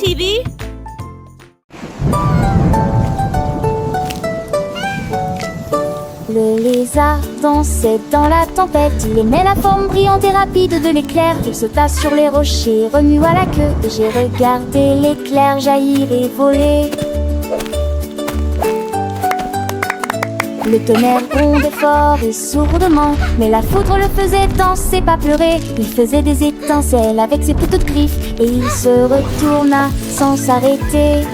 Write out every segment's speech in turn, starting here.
TV? Le lézard dansait dans la tempête. Il aimait la forme brillante et rapide de l'éclair. Il sauta sur les rochers, remua la queue. Et j'ai regardé l'éclair jaillir et voler. Le tonnerre grondait fort et sourdement, mais la foudre le faisait danser, pas pleurer. Il faisait des étincelles avec ses petites griffes, et il se retourna sans s'arrêter.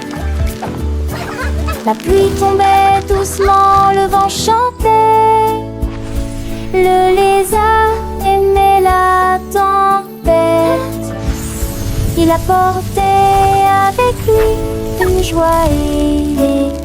La pluie tombait doucement, le vent chantait. Le lézard aimait la tempête. Il apportait avec lui une joie électrique.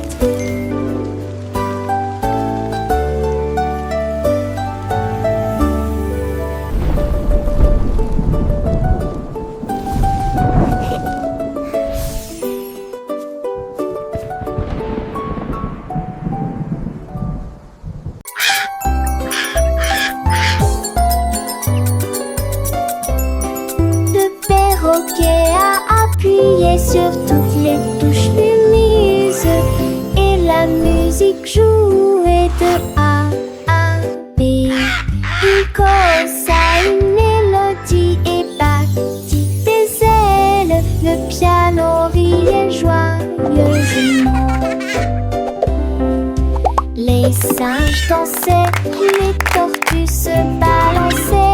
A appuyé sur toutes les touches lumineuses et la musique jouait de A à B. Il causa une mélodie et battit des ailes. Le piano riait joyeusement. Les singes dansaient, les tortues se balançaient.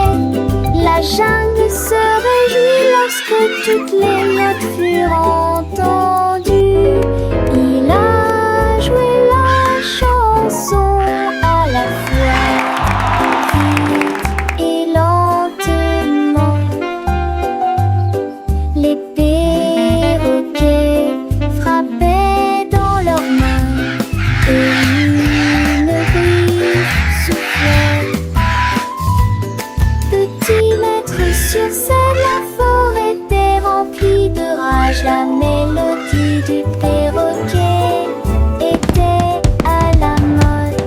La jungle se réjouit lorsque toutes les notes furent entendues. Il a joué la chanson à la fois vite et lentement. Les perroquets frappaient dans leurs mains et une brise soufflait. Petit maître sur scène, la forêt était remplie de rage. La mélodie du perroquet était à la mode.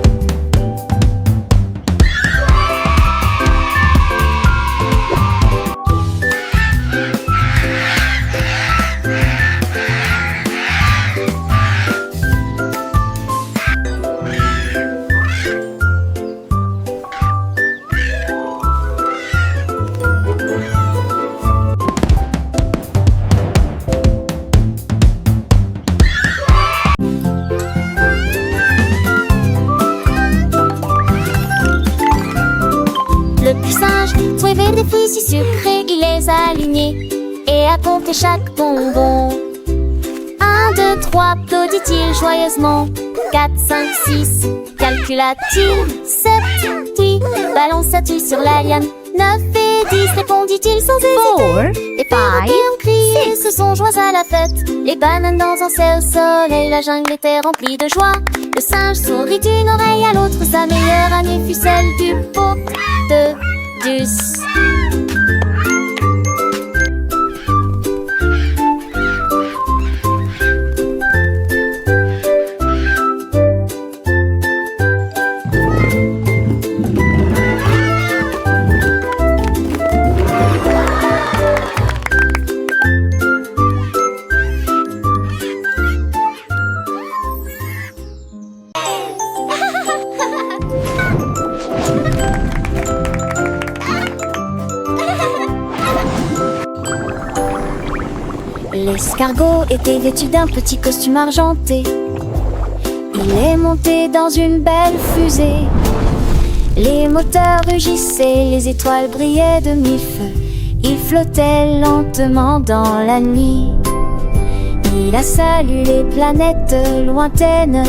Le petit singe trouvait des fruits si sucrés, il les a alignés et a compté chaque bonbon. 1, 2, 3, applaudit-il joyeusement. 4, 5, 6, calcula-t-il. 7, 8, balança-t-il sur la liane. 9 et 10, répondit-il sans hésiter. Et puis on criait, se sont joints à la fête. Les bananes dans un ciel soleil, la jungle était remplie de joie. Le singe sourit d'une oreille à l'autre, sa meilleure amie fut celle du pot de Deuce. L'escargot était vêtu d'un petit costume argenté. Il est monté dans une belle fusée. Les moteurs rugissaient, les étoiles brillaient de mille feux. Il flottait lentement dans la nuit. Il a salué les planètes lointaines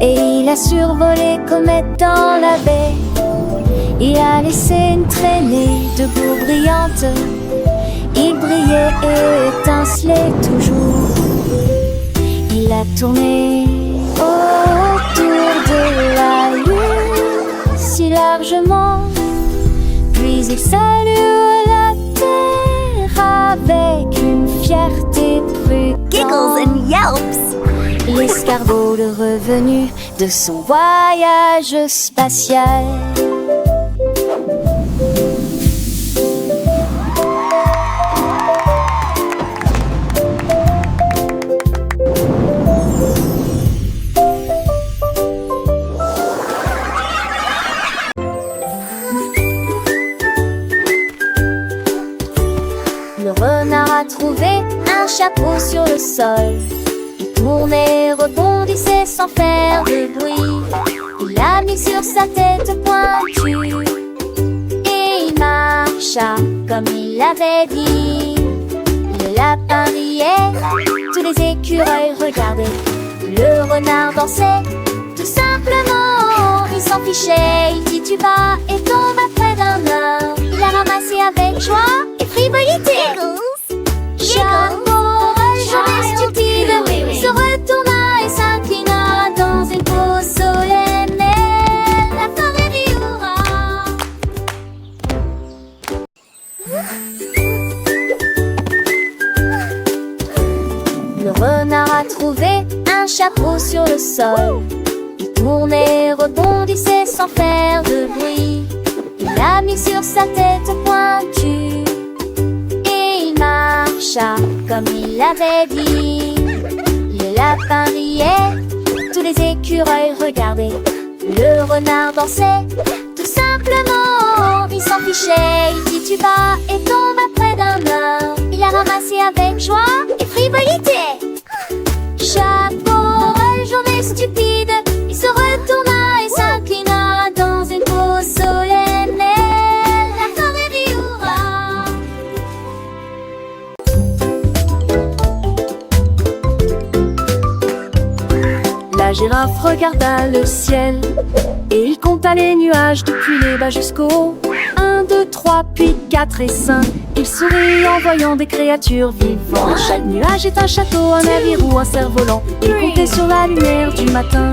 et il a survolé comètes dans la baie. Il a laissé une traînée de boue brillante. Il brillait et étincelait toujours. Il a tourné autour de la lune si largement. Puis il salua la terre avec une fierté prudente. Giggles and yelps. L'escargot le revenu de son voyage spatial. renard a trouvé un chapeau sur le sol. Il tournait, rebondissait sans faire de bruit. Il l'a mis sur sa tête pointue et il marcha comme il l'avait dit. Le lapin riait, tous les écureuils regardaient. Le renard dansait, tout simplement, il s'en fichait. Il tituba et tomba près d'un arbre. Il l'a ramassé avec joie et frivolité. Chapeau, journée stupide, se retourna et s'inclina dans une pose solennelle. La forêt dit hurrah. Le renard a trouvé un chapeau sur le sol. Il tournait, rebondissait sans faire de bruit. Il l'a mis sur sa tête pointue et il marcha comme il l'avait dit. Le lapin riait, tous les écureuils regardaient. Le renard dansait, tout simplement, il s'en fichait. Il tituba et tomba près d'un arbre. Il l'a ramassé avec joie et frivolité. Chapeau, journée stupide, il se retourna et s'inclina dans une pose solennelle. La forêt dit hurrah. La girafe regarda le ciel et il compta les nuages depuis les bas jusqu'au haut. 1, 2, 3, puis 4 et 5. Il sourit en voyant des créatures vivantes. Chaque nuage est un château, un navire ou un cerf-volant. Il comptait sur la lumière du matin.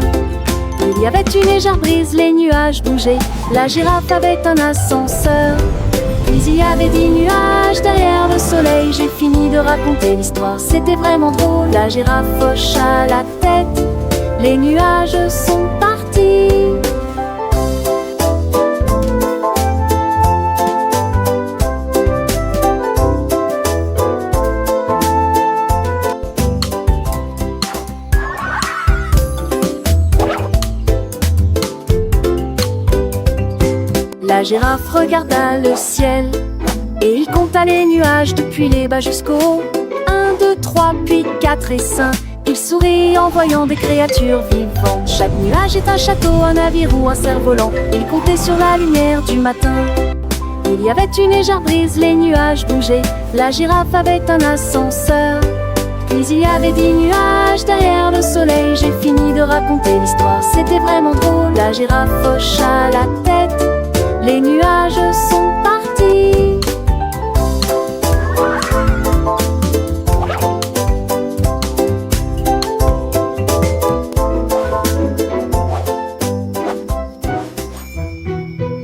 Il y avait une légère brise, les nuages bougeaient. La girafe avait un ascenseur. Puis il y avait 10 nuages derrière le soleil. J'ai fini de raconter l'histoire, c'était vraiment drôle. La girafe hocha la tête, les nuages sont partis. La girafe regarda le ciel et il compta les nuages depuis les bas jusqu'au haut. 1, 2, 3, puis 4 et 5. Il sourit en voyant des créatures vivantes. Chaque nuage est un château, un navire ou un cerf-volant. Il comptait sur la lumière du matin. Il y avait une légère brise, les nuages bougeaient. La girafe avait un ascenseur. Puis il y avait 10 nuages derrière le soleil. J'ai fini de raconter l'histoire, c'était vraiment drôle. La girafe hocha la tête, les nuages sont